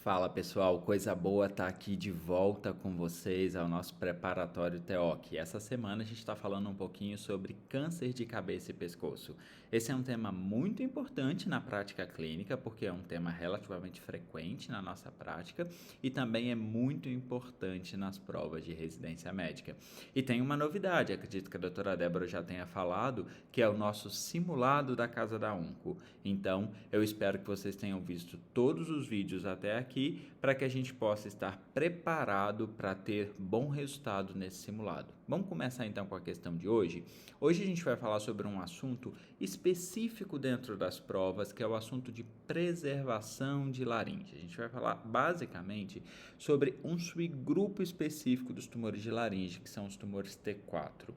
Fala pessoal, coisa boa estar aqui de volta com vocês ao nosso preparatório TEOC. Essa semana a gente está falando um pouquinho sobre câncer de cabeça e pescoço. Esse é um tema muito importante na prática clínica, porque é um tema relativamente frequente na nossa prática e também é muito importante nas provas de residência médica. E tem uma novidade, acredito que a doutora Débora já tenha falado, que é o nosso simulado da Casa da Onco. Então, eu espero que vocês tenham visto todos os vídeos até aqui para que a gente possa estar preparado para ter bom resultado nesse simulado. Vamos começar então com a questão de hoje? Hoje a gente vai falar sobre um assunto específico dentro das provas, que é o assunto de preservação de laringe. A gente vai falar basicamente sobre um subgrupo específico dos tumores de laringe, que são os tumores T4.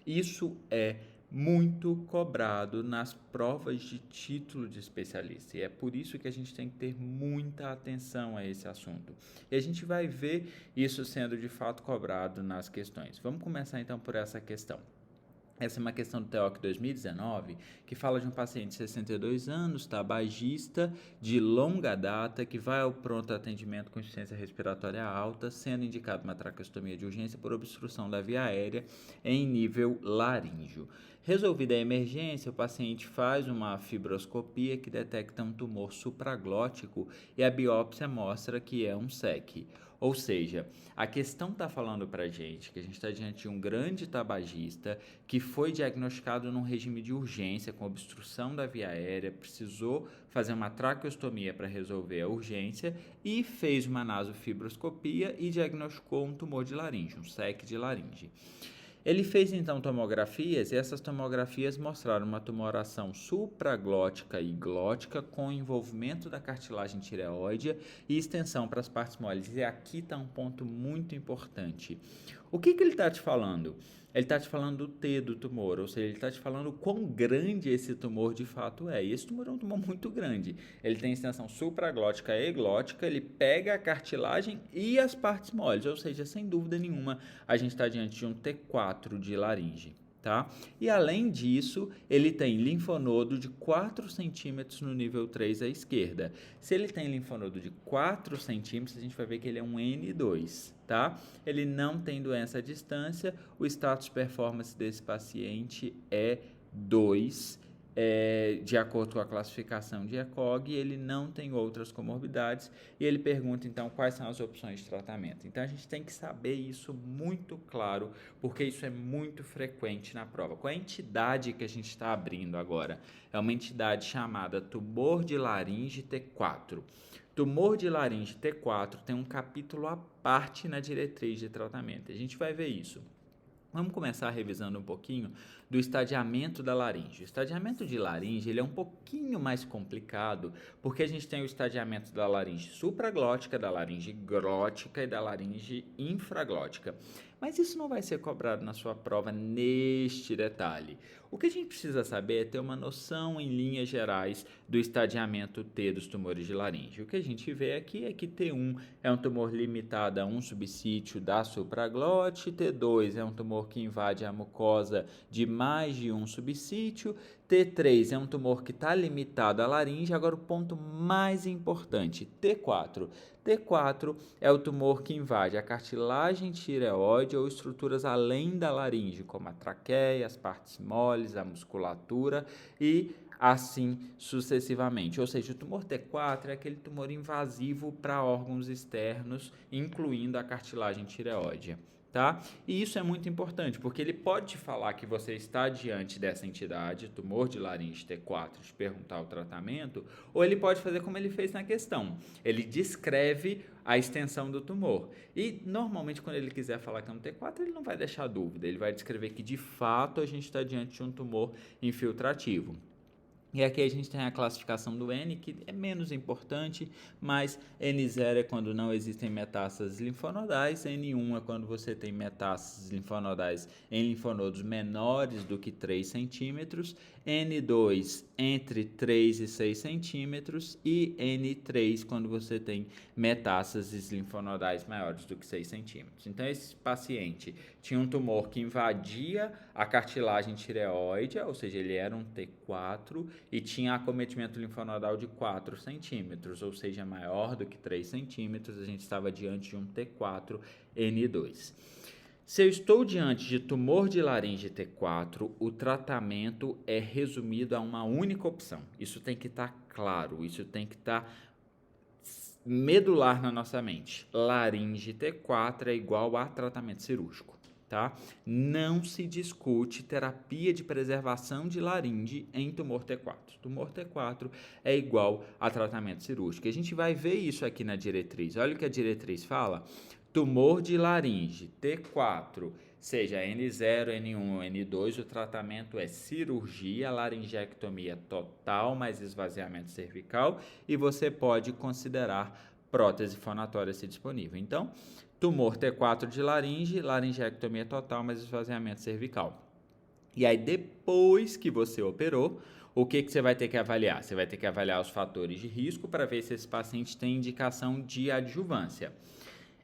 Isso é muito cobrado nas provas de título de especialista, e é por isso que a gente tem que ter muita atenção a esse assunto. E a gente vai ver isso sendo de fato cobrado nas questões. Vamos começar então por essa questão. Essa é uma questão do TEOC 2019, que fala de um paciente de 62 anos, tabagista, de longa data, que vai ao pronto atendimento com insuficiência respiratória alta, sendo indicado uma traqueostomia de urgência por obstrução da via aérea em nível laríngeo. Resolvida a emergência, o paciente faz uma fibroscopia que detecta um tumor supraglótico e a biópsia mostra que é um SEC. Ou seja, a questão está falando para a gente que a gente está diante de um grande tabagista que foi diagnosticado num regime de urgência com obstrução da via aérea, precisou fazer uma traqueostomia para resolver a urgência e fez uma nasofibroscopia e diagnosticou um tumor de laringe, um SEC de laringe. Ele fez então tomografias e essas tomografias mostraram uma tumoração supraglótica e glótica com envolvimento da cartilagem tireoide e extensão para as partes moles. E aqui está um ponto muito importante. O que ele está te falando? Ele está te falando do T do tumor, ou seja, ele está te falando o quão grande esse tumor de fato é. E esse tumor é um tumor muito grande. Ele tem extensão supraglótica e glótica, ele pega a cartilagem e as partes moles, ou seja, sem dúvida nenhuma, a gente está diante de um T4 de laringe. Tá? E além disso, ele tem linfonodo de 4 centímetros no nível 3 à esquerda. Se ele tem linfonodo de 4 centímetros, a gente vai ver que ele é um N2, tá? Ele não tem doença à distância, o status performance desse paciente é 2, de acordo com a classificação de ECOG, ele não tem outras comorbidades e ele pergunta então quais são as opções de tratamento. Então a gente tem que saber isso muito claro, porque isso é muito frequente na prova. Qual é a entidade que a gente está abrindo agora? É uma entidade chamada tumor de laringe T4. Tumor de laringe T4 tem um capítulo à parte na diretriz de tratamento. A gente vai ver isso. Vamos começar revisando um pouquinho do estadiamento da laringe. O estadiamento de laringe ele é um pouquinho mais complicado, porque a gente tem o estadiamento da laringe supraglótica, da laringe glótica e da laringe infraglótica. Mas isso não vai ser cobrado na sua prova neste detalhe. O que a gente precisa saber é ter uma noção em linhas gerais do estadiamento T dos tumores de laringe. O que a gente vê aqui é que T1 é um tumor limitado a um subsítio da supraglote, T2 é um tumor que invade a mucosa de mais de um subsítio, T3 é um tumor que está limitado à laringe. Agora o ponto mais importante, T4. T4 é o tumor que invade a cartilagem tireoide ou estruturas além da laringe, como a traqueia, as partes moles, a musculatura e assim sucessivamente. Ou seja, o tumor T4 é aquele tumor invasivo para órgãos externos, incluindo a cartilagem tireoide. Tá? E isso é muito importante, porque ele pode te falar que você está diante dessa entidade, tumor de laringe T4, te perguntar o tratamento, ou ele pode fazer como ele fez na questão. Ele descreve a extensão do tumor. E, normalmente, quando ele quiser falar que é um T4, ele não vai deixar dúvida. Ele vai descrever que, de fato, a gente está diante de um tumor infiltrativo. E aqui a gente tem a classificação do N, que é menos importante, mas N0 é quando não existem metástases linfonodais, N1 é quando você tem metástases linfonodais em linfonodos menores do que 3 centímetros, N2 entre 3 e 6 centímetros e N3 quando você tem metástases linfonodais maiores do que 6 centímetros. Então, esse paciente tinha um tumor que invadia a cartilagem tireoide, ou seja, ele era um T4, e tinha acometimento linfonodal de 4 centímetros, ou seja, maior do que 3 centímetros, a gente estava diante de um T4N2. Se eu estou diante de tumor de laringe T4, o tratamento é resumido a uma única opção. Isso tem que estar claro, isso tem que estar medular na nossa mente. Laringe T4 é igual a tratamento cirúrgico, tá? Não se discute terapia de preservação de laringe em tumor T4. Tumor T4 é igual a tratamento cirúrgico. A gente vai ver isso aqui na diretriz. Olha o que a diretriz fala. Tumor de laringe T4, seja N0, N1 ou N2, o tratamento é cirurgia, laringectomia total mais esvaziamento cervical e você pode considerar prótese fonatória se disponível. Então, tumor T4 de laringe, laringectomia total mais esvaziamento cervical. E aí, depois que você operou, o que você vai ter que avaliar? Você vai ter que avaliar os fatores de risco para ver se esse paciente tem indicação de adjuvância.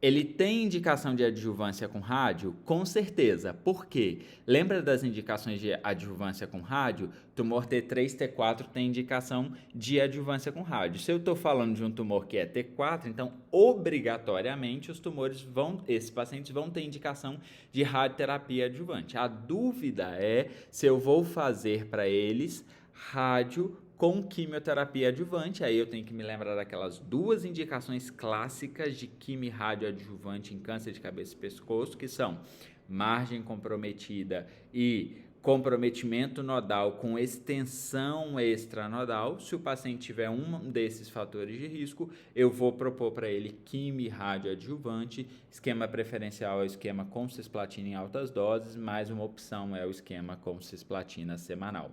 Ele tem indicação de adjuvância com rádio? Com certeza. Por quê? Lembra das indicações de adjuvância com rádio? Tumor T3, T4 tem indicação de adjuvância com rádio. Se eu estou falando de um tumor que é T4, então obrigatoriamente esses pacientes vão ter indicação de radioterapia adjuvante. A dúvida é se eu vou fazer para eles rádio com quimioterapia adjuvante, aí eu tenho que me lembrar daquelas duas indicações clássicas de quimio radioadjuvante em câncer de cabeça e pescoço, que são margem comprometida e comprometimento nodal com extensão extranodal. Se o paciente tiver um desses fatores de risco, eu vou propor para ele quimio radioadjuvante. Esquema preferencial é o esquema com cisplatina em altas doses, mais uma opção é o esquema com cisplatina semanal.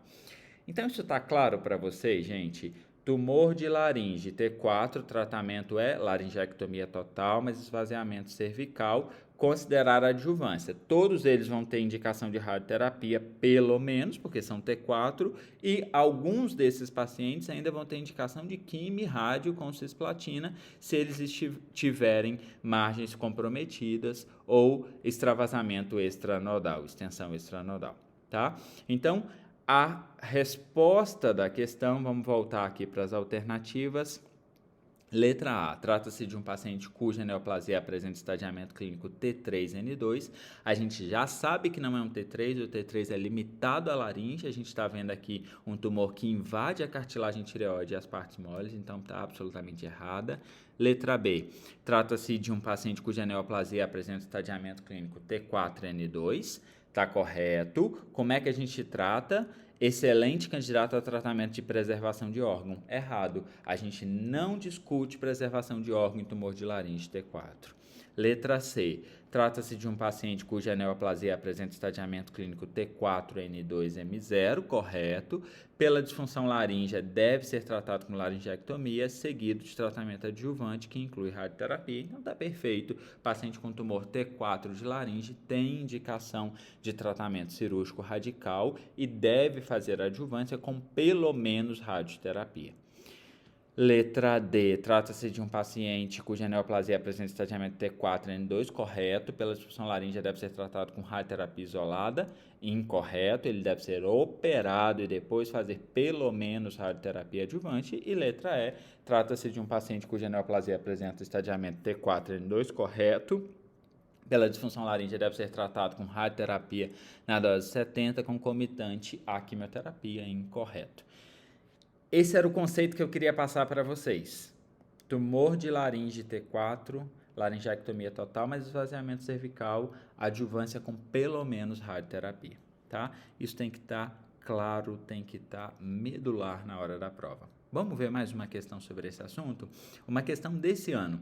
Então, isso está claro para vocês, gente? Tumor de laringe T4, tratamento é laringectomia total, mas esvaziamento cervical, considerar adjuvância. Todos eles vão ter indicação de radioterapia, pelo menos, porque são T4, e alguns desses pacientes ainda vão ter indicação de quimio rádio com cisplatina, se eles tiverem margens comprometidas ou extravasamento extranodal, extensão extranodal, tá? Então, a resposta da questão, vamos voltar aqui para as alternativas. Letra A, trata-se de um paciente cuja neoplasia apresenta estadiamento clínico T3N2. A gente já sabe que não é um T3, o T3 é limitado à laringe. A gente está vendo aqui um tumor que invade a cartilagem tireoide e as partes moles, então está absolutamente errada. Letra B, trata-se de um paciente cuja neoplasia apresenta estadiamento clínico T4N2. Tá correto. Como é que a gente trata? Excelente candidato a tratamento de preservação de órgão. Errado. A gente não discute preservação de órgão em tumor de laringe T4. Letra C. Trata-se de um paciente cuja neoplasia apresenta estadiamento clínico T4N2M0, correto. Pela disfunção laríngea, deve ser tratado com laringectomia, seguido de tratamento adjuvante, que inclui radioterapia. Então, está perfeito. Paciente com tumor T4 de laringe tem indicação de tratamento cirúrgico radical e deve fazer adjuvância com pelo menos radioterapia. Letra D, trata-se de um paciente cuja neoplasia apresenta estadiamento T4N2, correto. Pela disfunção laríngea deve ser tratado com radioterapia isolada, incorreto. Ele deve ser operado e depois fazer pelo menos radioterapia adjuvante. E letra E, trata-se de um paciente cuja neoplasia apresenta estadiamento T4N2, correto. Pela disfunção laríngea deve ser tratado com radioterapia na dose 70, concomitante à quimioterapia, incorreto. Esse era o conceito que eu queria passar para vocês. Tumor de laringe T4, laringectomia total, mas esvaziamento cervical, adjuvância com pelo menos radioterapia, tá? Isso tem que estar claro, tem que estar medular na hora da prova. Vamos ver mais uma questão sobre esse assunto? Uma questão desse ano.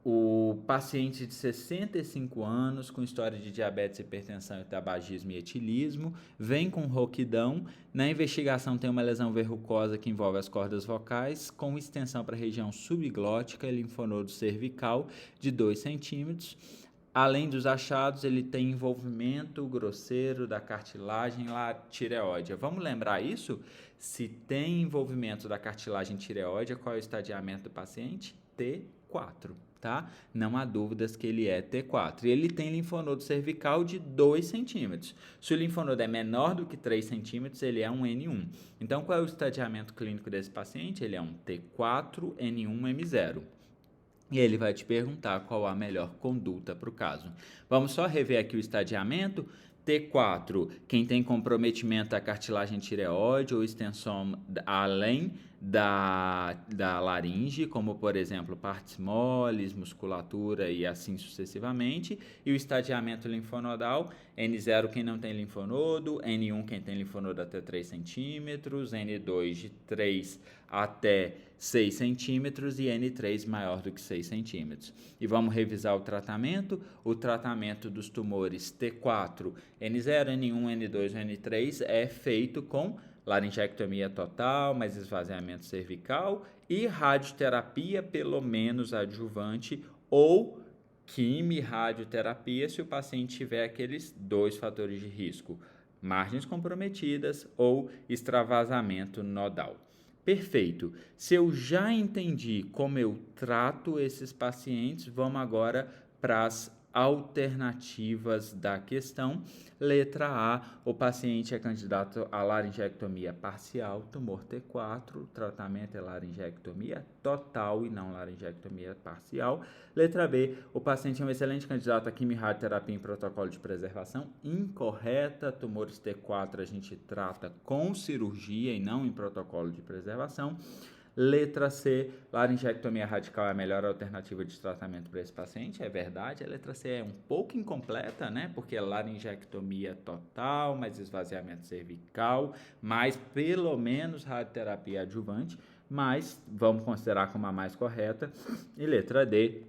O paciente de 65 anos com história de diabetes, hipertensão, tabagismo e etilismo vem com rouquidão. Na investigação tem uma lesão verrucosa que envolve as cordas vocais com extensão para a região subglótica e linfonodo cervical de 2 centímetros. Além dos achados, ele tem envolvimento grosseiro da cartilagem tireoide. Vamos lembrar isso? Se tem envolvimento da cartilagem tireoide, qual é o estadiamento do paciente? T4. tá? Não há dúvidas que ele é T4. E ele tem linfonodo cervical de 2 centímetros. Se o linfonodo é menor do que 3 centímetros, ele é um N1. Então, qual é o estadiamento clínico desse paciente? Ele é um T4N1M0. E ele vai te perguntar qual a melhor conduta para o caso. Vamos só rever aqui o estadiamento. T4, quem tem comprometimento da cartilagem tireoide ou extensão além da laringe, como por exemplo partes moles, musculatura e assim sucessivamente. E o estadiamento linfonodal, N0 quem não tem linfonodo, N1 quem tem linfonodo até 3 centímetros, N2 de 3 até 6 centímetros e N3 maior do que 6 centímetros. E vamos revisar o tratamento. O tratamento dos tumores T4, N0, N1, N2 ou N3 é feito com laringectomia total, mais esvaziamento cervical e radioterapia, pelo menos adjuvante, ou quimio-radioterapia se o paciente tiver aqueles 2 fatores de risco, margens comprometidas ou extravasamento nodal. Perfeito. Se eu já entendi como eu trato esses pacientes, vamos agora para as alternativas da questão. Letra A, o paciente é candidato a laringectomia parcial, tumor T4, o tratamento é laringectomia total e não laringectomia parcial. Letra B, o paciente é um excelente candidato a quimio-radioterapia em protocolo de preservação, incorreta, tumores T4 a gente trata com cirurgia e não em protocolo de preservação. Letra C, laringectomia radical é a melhor alternativa de tratamento para esse paciente, é verdade. A letra C é um pouco incompleta, né? Porque é laringectomia total, mais esvaziamento cervical, mais pelo menos radioterapia adjuvante, mas vamos considerar como a mais correta. E letra D,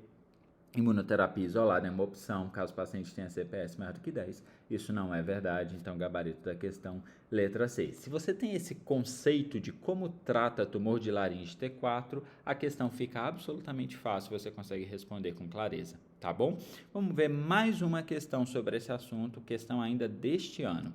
imunoterapia isolada é uma opção, caso o paciente tenha CPS maior do que 10. Isso não é verdade, então gabarito da questão, letra C. Se você tem esse conceito de como trata tumor de laringe T4, a questão fica absolutamente fácil, você consegue responder com clareza, tá bom? Vamos ver mais uma questão sobre esse assunto, questão ainda deste ano.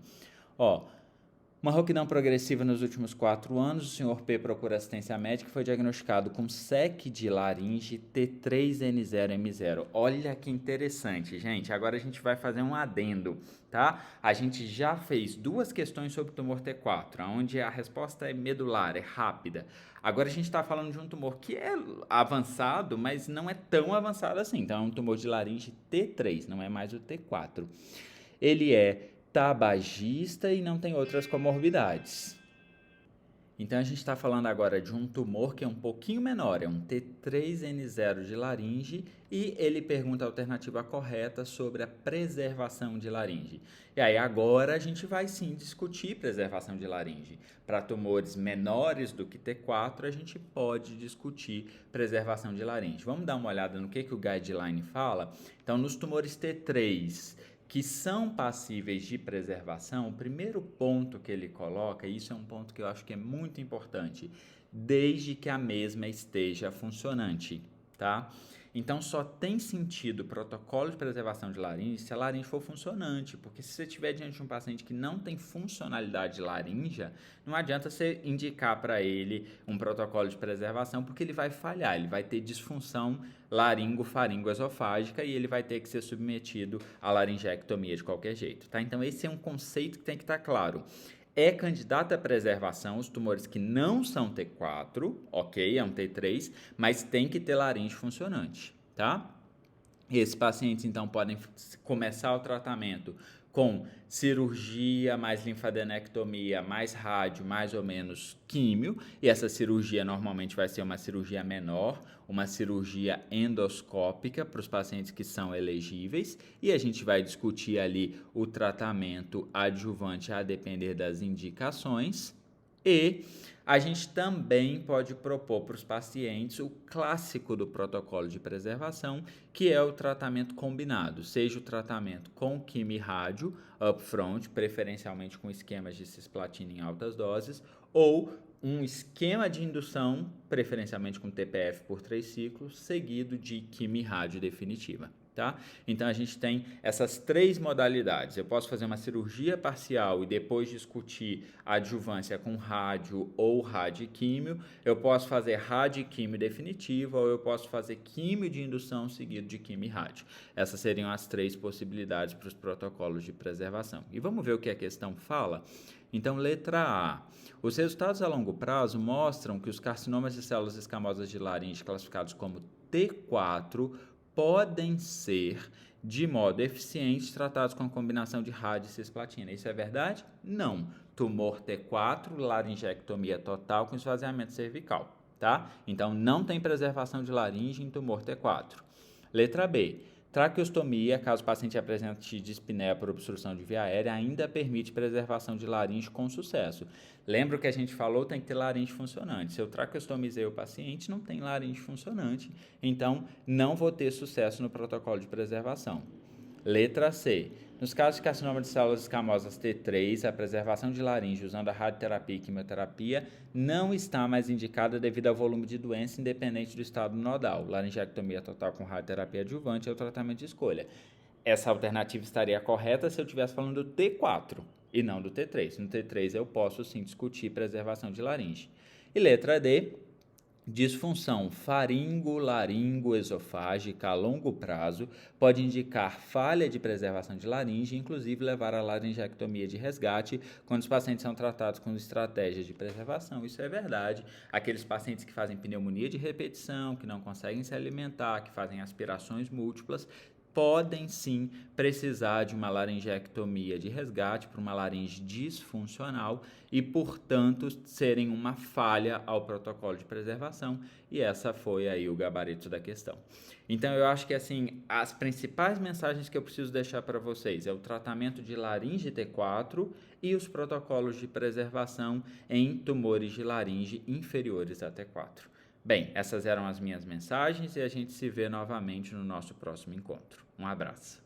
Uma rouquidão progressiva nos últimos 4 anos, o senhor P procura assistência médica e foi diagnosticado com SEC de laringe T3N0M0. Olha que interessante, gente. Agora a gente vai fazer um adendo, tá? A gente já fez 2 questões sobre tumor T4, onde a resposta é medular, é rápida. Agora a gente está falando de um tumor que é avançado, mas não é tão avançado assim. Então é um tumor de laringe T3, não é mais o T4. Ele é tabagista e não tem outras comorbidades. Então a gente está falando agora de um tumor que é um pouquinho menor, é um T3N0 de laringe, e ele pergunta a alternativa correta sobre a preservação de laringe. E aí agora a gente vai sim discutir preservação de laringe. Para tumores menores do que T4, a gente pode discutir preservação de laringe. Vamos dar uma olhada no que o guideline fala? Então, nos tumores T3 que são passíveis de preservação, o primeiro ponto que ele coloca, e isso é um ponto que eu acho que é muito importante, desde que a mesma esteja funcionante, tá? Então, só tem sentido protocolo de preservação de laringe se a laringe for funcionante, porque se você estiver diante de um paciente que não tem funcionalidade laríngea, não adianta você indicar para ele um protocolo de preservação, porque ele vai falhar, ele vai ter disfunção laringo-faringoesofágica e ele vai ter que ser submetido à laringectomia de qualquer jeito, tá? Então, esse é um conceito que tem que estar claro. É candidato à preservação os tumores que não são T4, ok, é um T3, mas tem que ter laringe funcionante, tá? Esses pacientes, então, podem começar o tratamento com cirurgia, mais linfadenectomia, mais rádio, mais ou menos químio, e essa cirurgia normalmente vai ser uma cirurgia menor, uma cirurgia endoscópica para os pacientes que são elegíveis, e a gente vai discutir ali o tratamento adjuvante a depender das indicações, e a gente também pode propor para os pacientes o clássico do protocolo de preservação, que é o tratamento combinado, seja o tratamento com quimio-rádio upfront, preferencialmente com esquemas de cisplatina em altas doses, ou um esquema de indução, preferencialmente com TPF por 3 ciclos, seguido de quimio-rádio definitiva. Tá? Então, a gente tem essas 3 modalidades. Eu posso fazer uma cirurgia parcial e depois discutir a adjuvância com rádio ou radiquímio. Eu posso fazer radiquímio definitiva ou eu posso fazer químio de indução seguido de químio e rádio. Essas seriam as 3 possibilidades para os protocolos de preservação. E vamos ver o que a questão fala? Então, letra A. Os resultados a longo prazo mostram que os carcinomas de células escamosas de laringe classificados como T4 podem ser, de modo eficiente, tratados com a combinação de rádio e cisplatina. Isso é verdade? Não. Tumor T4, laringectomia total com esvaziamento cervical, tá? Então, não tem preservação de laringe em tumor T4. Letra B. Traqueostomia, caso o paciente apresente dispneia por obstrução de via aérea, ainda permite preservação de laringe com sucesso. Lembra o que a gente falou? Tem que ter laringe funcionante. Se eu traqueostomizei o paciente, não tem laringe funcionante, então não vou ter sucesso no protocolo de preservação. Letra C. Nos casos de carcinoma de células escamosas T3, a preservação de laringe usando a radioterapia e quimioterapia não está mais indicada devido ao volume de doença independente do estado nodal. Laringectomia total com radioterapia adjuvante é o tratamento de escolha. Essa alternativa estaria correta se eu estivesse falando do T4 e não do T3. No T3 eu posso sim discutir preservação de laringe. E letra D. Disfunção faringo-laringo-esofágica a longo prazo pode indicar falha de preservação de laringe e, inclusive, levar à laringectomia de resgate quando os pacientes são tratados com estratégias de preservação. Isso é verdade. Aqueles pacientes que fazem pneumonia de repetição, que não conseguem se alimentar, que fazem aspirações múltiplas, podem sim precisar de uma laringectomia de resgate para uma laringe disfuncional e, portanto, serem uma falha ao protocolo de preservação, e essa foi aí o gabarito da questão. Então, eu acho que assim, as principais mensagens que eu preciso deixar para vocês é o tratamento de laringe T4 e os protocolos de preservação em tumores de laringe inferiores a T4. Bem, essas eram as minhas mensagens e a gente se vê novamente no nosso próximo encontro. Um abraço.